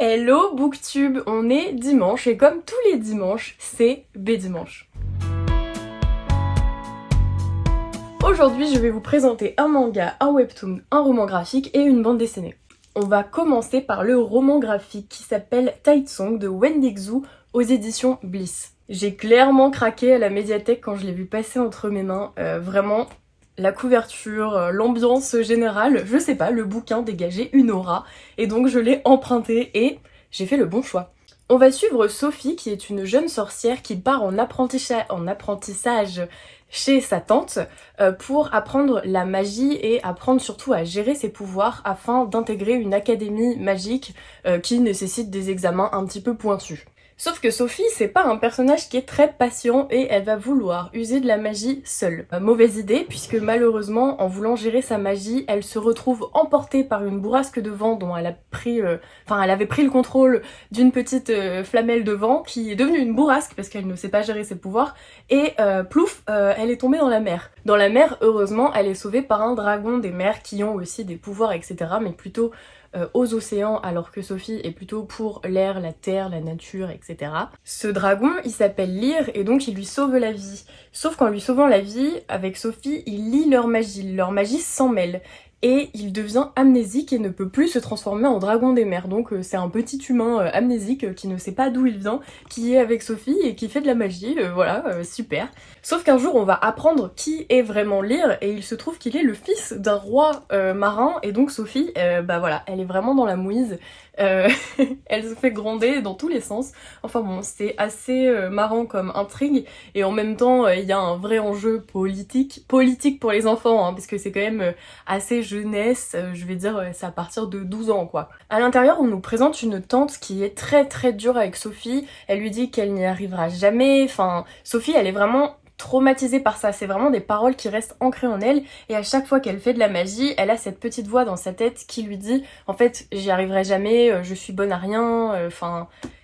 Hello Booktube, on est dimanche et comme tous les dimanches, c'est B-Dimanche. Aujourd'hui, je vais vous présenter un manga, un webtoon, un roman graphique et une bande dessinée. On va commencer par le roman graphique qui s'appelle Tight Song de Wendy Xu aux éditions Bliss. J'ai clairement craqué à la médiathèque quand je l'ai vu passer entre mes mains, vraiment. La couverture, l'ambiance générale, je sais pas, le bouquin dégageait une aura et donc je l'ai emprunté et j'ai fait le bon choix. On va suivre Sophie qui est une jeune sorcière qui part en apprentissage chez sa tante pour apprendre la magie et apprendre surtout à gérer ses pouvoirs afin d'intégrer une académie magique qui nécessite des examens un petit peu pointus. Sauf que Sophie, c'est pas un personnage qui est très patient et elle va vouloir user de la magie seule. Mauvaise idée, puisque malheureusement, en voulant gérer sa magie, elle se retrouve emportée par une bourrasque de vent dont elle a pris, elle avait pris le contrôle d'une petite flamelle de vent qui est devenue une bourrasque parce qu'elle ne sait pas gérer ses pouvoirs et plouf, elle est tombée dans la mer. Dans la mer, heureusement, elle est sauvée par un dragon des mers qui ont aussi des pouvoirs, etc. mais plutôt aux océans, alors que Sophie est plutôt pour l'air, la terre, la nature, etc. Ce dragon, il s'appelle Lyre et donc il lui sauve la vie. Sauf qu'en lui sauvant la vie, avec Sophie, il lie leur magie s'en mêle. Et il devient amnésique et ne peut plus se transformer en dragon des mers. Donc c'est un petit humain amnésique qui ne sait pas d'où il vient, qui est avec Sophie et qui fait de la magie, super. Sauf qu'un jour on va apprendre qui est vraiment Lyre et il se trouve qu'il est le fils d'un roi marin et donc Sophie, elle est vraiment dans la mouise. Elle se fait gronder dans tous les sens. Enfin bon, c'est assez marrant comme intrigue et en même temps il y a un vrai enjeu politique pour les enfants hein, parce que c'est quand même assez jeunesse, je vais dire c'est à partir de 12 ans quoi. À l'intérieur on nous présente une tante qui est très très dure avec Sophie, elle lui dit qu'elle n'y arrivera jamais, enfin Sophie elle est vraiment traumatisée par ça, c'est vraiment des paroles qui restent ancrées en elle et à chaque fois qu'elle fait de la magie, elle a cette petite voix dans sa tête qui lui dit en fait j'y arriverai jamais, je suis bonne à rien,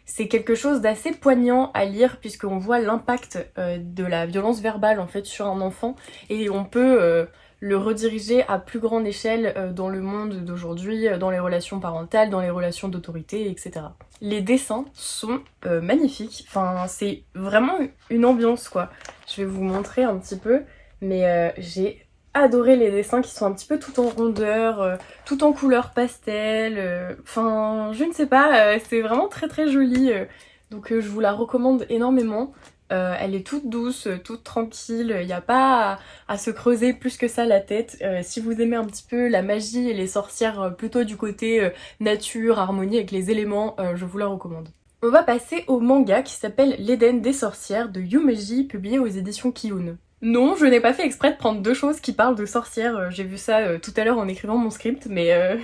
c'est quelque chose d'assez poignant à lire puisqu'on voit l'impact de la violence verbale en fait sur un enfant et on peut le rediriger à plus grande échelle dans le monde d'aujourd'hui, dans les relations parentales, dans les relations d'autorité, etc. Les dessins sont magnifiques, enfin c'est vraiment une ambiance quoi. Je vais vous montrer un petit peu, mais j'ai adoré les dessins qui sont un petit peu tout en rondeur, tout en couleur pastel, je ne sais pas, c'est vraiment très très joli, donc je vous la recommande énormément. Elle est toute douce, toute tranquille, il n'y a pas à se creuser plus que ça la tête. Si vous aimez un petit peu la magie et les sorcières plutôt du côté nature, harmonie avec les éléments, je vous la recommande. On va passer au manga qui s'appelle L'Éden des sorcières de Yumeji, publié aux éditions Kiun. Non, je n'ai pas fait exprès de prendre deux choses qui parlent de sorcières, j'ai vu ça tout à l'heure en écrivant mon script, mais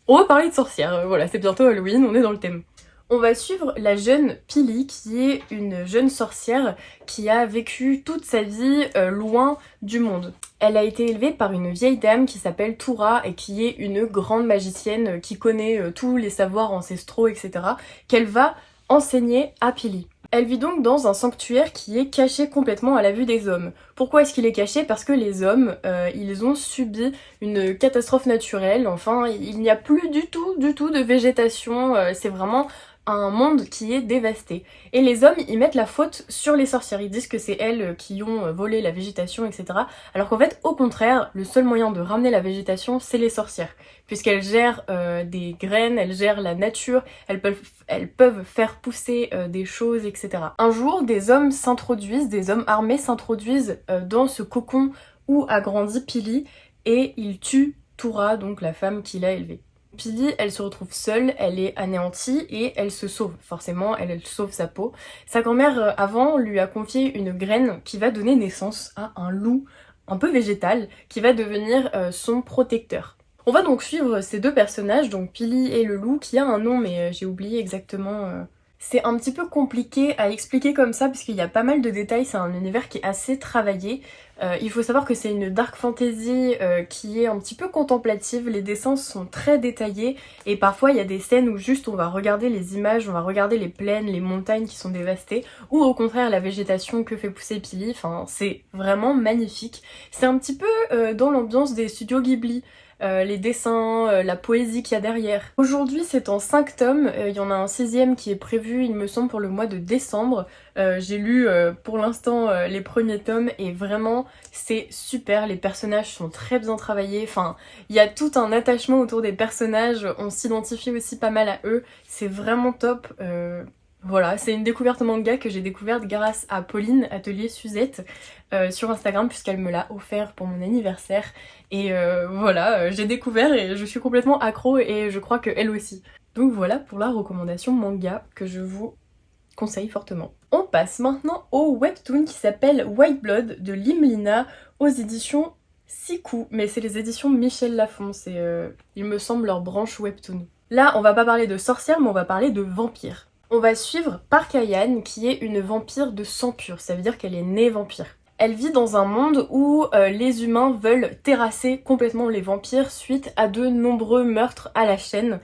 on va parler de sorcières, voilà, c'est bientôt Halloween, on est dans le thème. On va suivre la jeune Pili qui est une jeune sorcière qui a vécu toute sa vie loin du monde. Elle a été élevée par une vieille dame qui s'appelle Toura et qui est une grande magicienne qui connaît tous les savoirs ancestraux, etc. qu'elle va enseigner à Pili. Elle vit donc dans un sanctuaire qui est caché complètement à la vue des hommes. Pourquoi est-ce qu'il est caché? Parce que les hommes, ils ont subi une catastrophe naturelle, enfin il n'y a plus du tout de végétation, c'est vraiment un monde qui est dévasté. Et les hommes, ils mettent la faute sur les sorcières, ils disent que c'est elles qui ont volé la végétation, etc. Alors qu'en fait, au contraire, le seul moyen de ramener la végétation, c'est les sorcières. Puisqu'elles gèrent des graines, elles gèrent la nature, elles peuvent faire pousser des choses, etc. Un jour, des hommes armés s'introduisent dans ce cocon où a grandi Pili, et ils tuent Toura, donc la femme qui l'a élevée. Pili, elle se retrouve seule, elle est anéantie et elle se sauve. Forcément, elle sauve sa peau. Sa grand-mère, avant, lui a confié une graine qui va donner naissance à un loup un peu végétal qui va devenir son protecteur. On va donc suivre ces deux personnages, donc Pili et le loup, qui a un nom mais j'ai oublié exactement... C'est un petit peu compliqué à expliquer comme ça parce qu'il y a pas mal de détails, c'est un univers qui est assez travaillé. Il faut savoir que c'est une dark fantasy qui est un petit peu contemplative, les dessins sont très détaillés et parfois il y a des scènes où juste on va regarder les images, on va regarder les plaines, les montagnes qui sont dévastées ou au contraire la végétation que fait pousser Pili, enfin c'est vraiment magnifique. C'est un petit peu dans l'ambiance des studios Ghibli. les dessins, la poésie qu'il y a derrière. Aujourd'hui c'est en 5 tomes, il y en a un 6ème qui est prévu il me semble pour le mois de décembre. J'ai lu pour l'instant les premiers tomes et vraiment c'est super, les personnages sont très bien travaillés, enfin il y a tout un attachement autour des personnages, on s'identifie aussi pas mal à eux, c'est vraiment top. Voilà, c'est une découverte manga que j'ai découverte grâce à Pauline, atelier Suzette, sur Instagram puisqu'elle me l'a offert pour mon anniversaire. Et voilà, j'ai découvert et je suis complètement accro et je crois qu'elle aussi. Donc voilà pour la recommandation manga que je vous conseille fortement. On passe maintenant au webtoon qui s'appelle White Blood de Limlina aux éditions Siku, mais c'est les éditions Michel Lafon, c'est il me semble leur branche webtoon. Là on va pas parler de sorcières mais on va parler de vampires. On va suivre Park Hae-yeon qui est une vampire de sang pur, ça veut dire qu'elle est née vampire. Elle vit dans un monde où les humains veulent terrasser complètement les vampires suite à de nombreux meurtres à la chaîne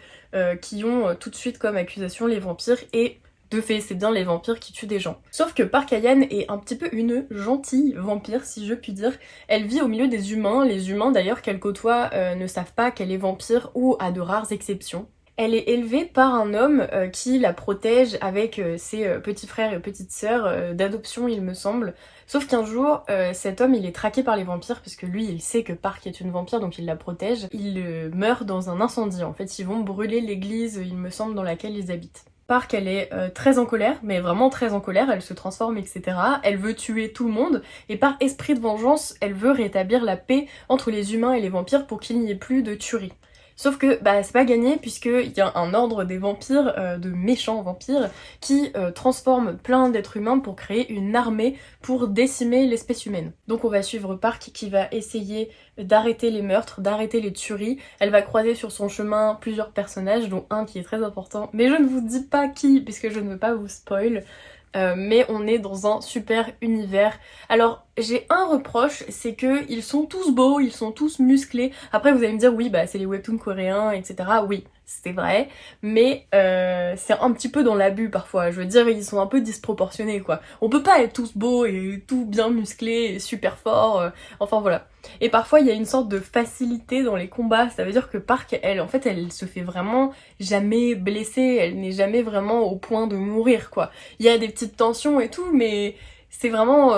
qui ont tout de suite comme accusation les vampires et de fait c'est bien les vampires qui tuent des gens. Sauf que Park Hae-yeon est un petit peu une gentille vampire si je puis dire. Elle vit au milieu des humains, les humains d'ailleurs qu'elle côtoie ne savent pas qu'elle est vampire ou à de rares exceptions. Elle est élevée par un homme qui la protège avec ses petits frères et petites sœurs d'adoption il me semble. Sauf qu'un jour, cet homme il est traqué par les vampires parce que lui il sait que Park est une vampire donc il la protège. Il meurt dans un incendie, en fait ils vont brûler l'église il me semble dans laquelle ils habitent. Park elle est très en colère, mais vraiment très en colère, elle se transforme etc. Elle veut tuer tout le monde et par esprit de vengeance elle veut rétablir la paix entre les humains et les vampires pour qu'il n'y ait plus de tuerie. Sauf que bah c'est pas gagné puisqu'il y a un ordre des vampires, de méchants vampires, qui transforment plein d'êtres humains pour créer une armée pour décimer l'espèce humaine. Donc on va suivre Park qui va essayer d'arrêter les meurtres, d'arrêter les tueries. Elle va croiser sur son chemin plusieurs personnages, dont un qui est très important, mais je ne vous dis pas qui puisque je ne veux pas vous spoil. Mais on est dans un super univers. Alors j'ai un reproche, c'est que ils sont tous beaux, ils sont tous musclés. Après vous allez me dire oui bah c'est les webtoons coréens etc. Oui c'est vrai, mais c'est un petit peu dans l'abus parfois. Je veux dire ils sont un peu disproportionnés quoi. On peut pas être tous beaux et tout bien musclés et super forts, enfin voilà. Et parfois il y a une sorte de facilité dans les combats, ça veut dire que Park elle en fait elle se fait vraiment jamais blesser, elle n'est jamais vraiment au point de mourir quoi. Il y a des petites tensions et tout mais c'est vraiment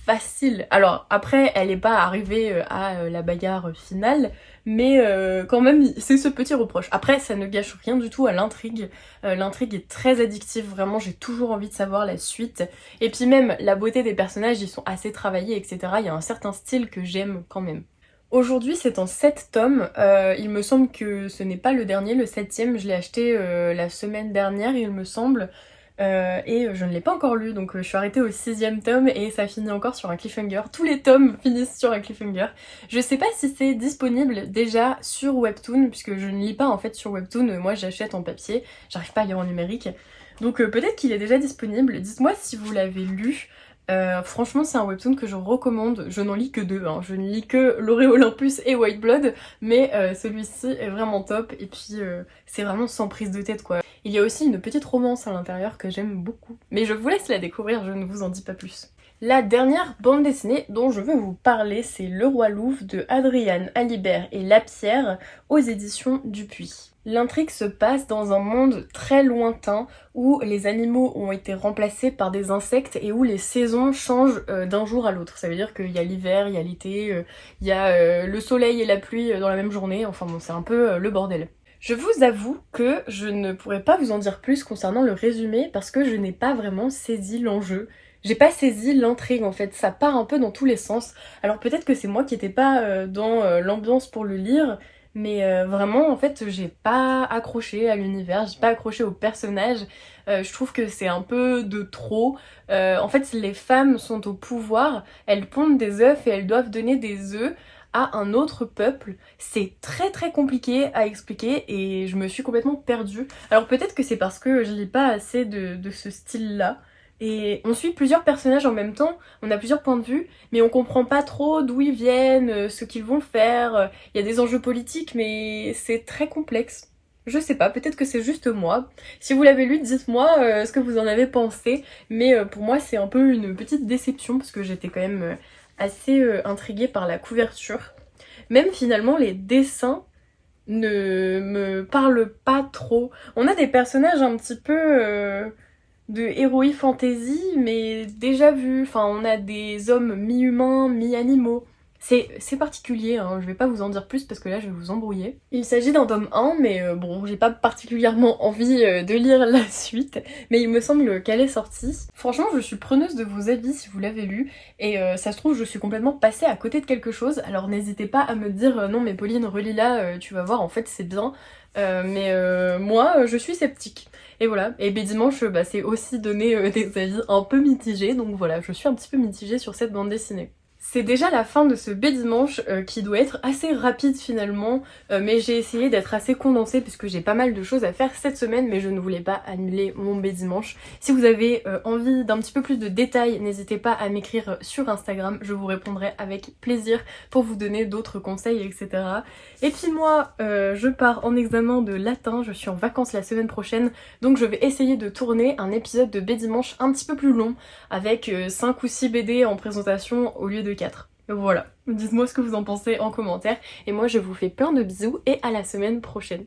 facile. Alors après elle est pas arrivée à la bagarre finale mais quand même c'est ce petit reproche. Après ça ne gâche rien du tout à l'intrigue, l'intrigue est très addictive, vraiment j'ai toujours envie de savoir la suite. Et puis même la beauté des personnages ils sont assez travaillés etc. Il y a un certain style que j'aime quand même. Aujourd'hui c'est en 7 tomes, il me semble que ce n'est pas le dernier, le 7ème, je l'ai acheté la semaine dernière il me semble. Et je ne l'ai pas encore lu donc je suis arrêtée au 6ème tome et ça finit encore sur un cliffhanger. Tous les tomes finissent sur un cliffhanger. Je sais pas si c'est disponible déjà sur Webtoon puisque je ne lis pas en fait sur Webtoon, moi j'achète en papier, j'arrive pas à lire en numérique. Donc peut-être qu'il est déjà disponible, dites-moi si vous l'avez lu. Franchement c'est un webtoon que je recommande, je n'en lis que 2, hein. Je ne lis que Loré Olympus et White Blood, mais celui-ci est vraiment top et puis c'est vraiment sans prise de tête quoi. Il y a aussi une petite romance à l'intérieur que j'aime beaucoup, mais je vous laisse la découvrir, je ne vous en dis pas plus. La dernière bande dessinée dont je veux vous parler, c'est Le Roi Louve de Adriane Alibert et Lapierre aux éditions Dupuis. L'intrigue se passe dans un monde très lointain où les animaux ont été remplacés par des insectes et où les saisons changent d'un jour à l'autre. Ça veut dire qu'il y a l'hiver, il y a l'été, il y a le soleil et la pluie dans la même journée, enfin bon c'est un peu le bordel. Je vous avoue que je ne pourrais pas vous en dire plus concernant le résumé parce que je n'ai pas vraiment saisi l'enjeu. J'ai pas saisi l'intrigue en fait, ça part un peu dans tous les sens. Alors peut-être que c'est moi qui étais pas dans l'ambiance pour le lire, mais vraiment en fait j'ai pas accroché à l'univers, j'ai pas accroché aux personnages. Je trouve que c'est un peu de trop. En fait les femmes sont au pouvoir, elles pondent des œufs et elles doivent donner des œufs à un autre peuple. C'est très très compliqué à expliquer et je me suis complètement perdue. Alors peut-être que c'est parce que je lis pas assez de ce style-là. Et on suit plusieurs personnages en même temps, on a plusieurs points de vue, mais on comprend pas trop d'où ils viennent, ce qu'ils vont faire. Il y a des enjeux politiques, mais c'est très complexe. Je sais pas, peut-être que c'est juste moi. Si vous l'avez lu, dites-moi ce que vous en avez pensé. Mais pour moi, c'est un peu une petite déception, parce que j'étais quand même assez intriguée par la couverture. Même finalement les dessins ne me parlent pas trop. On a des personnages un petit peu de héroï fantasy, mais déjà vus. Enfin, on a des hommes mi-humains, mi-animaux. C'est particulier, hein, je vais pas vous en dire plus parce que là je vais vous embrouiller. Il s'agit d'un tome 1, mais bon, j'ai pas particulièrement envie de lire la suite, mais il me semble qu'elle est sortie. Franchement, je suis preneuse de vos avis si vous l'avez lu, et ça se trouve, je suis complètement passée à côté de quelque chose, alors n'hésitez pas à me dire non mais Pauline, relis-la, tu vas voir, en fait c'est bien. Mais moi, je suis sceptique. Et voilà, et ben dimanche, bah, c'est aussi donner des avis un peu mitigés, donc voilà, je suis un petit peu mitigée sur cette bande dessinée. C'est déjà la fin de ce B-Dimanche qui doit être assez rapide finalement, mais j'ai essayé d'être assez condensée puisque j'ai pas mal de choses à faire cette semaine, mais je ne voulais pas annuler mon B-Dimanche. Si vous avez envie d'un petit peu plus de détails, n'hésitez pas à m'écrire sur Instagram, je vous répondrai avec plaisir pour vous donner d'autres conseils, etc. Et puis moi, je pars en examen de latin, je suis en vacances la semaine prochaine, donc je vais essayer de tourner un épisode de B-Dimanche un petit peu plus long, avec 5 ou 6 BD en présentation au lieu de 4. Voilà, dites-moi ce que vous en pensez en commentaire, et moi je vous fais plein de bisous et à la semaine prochaine.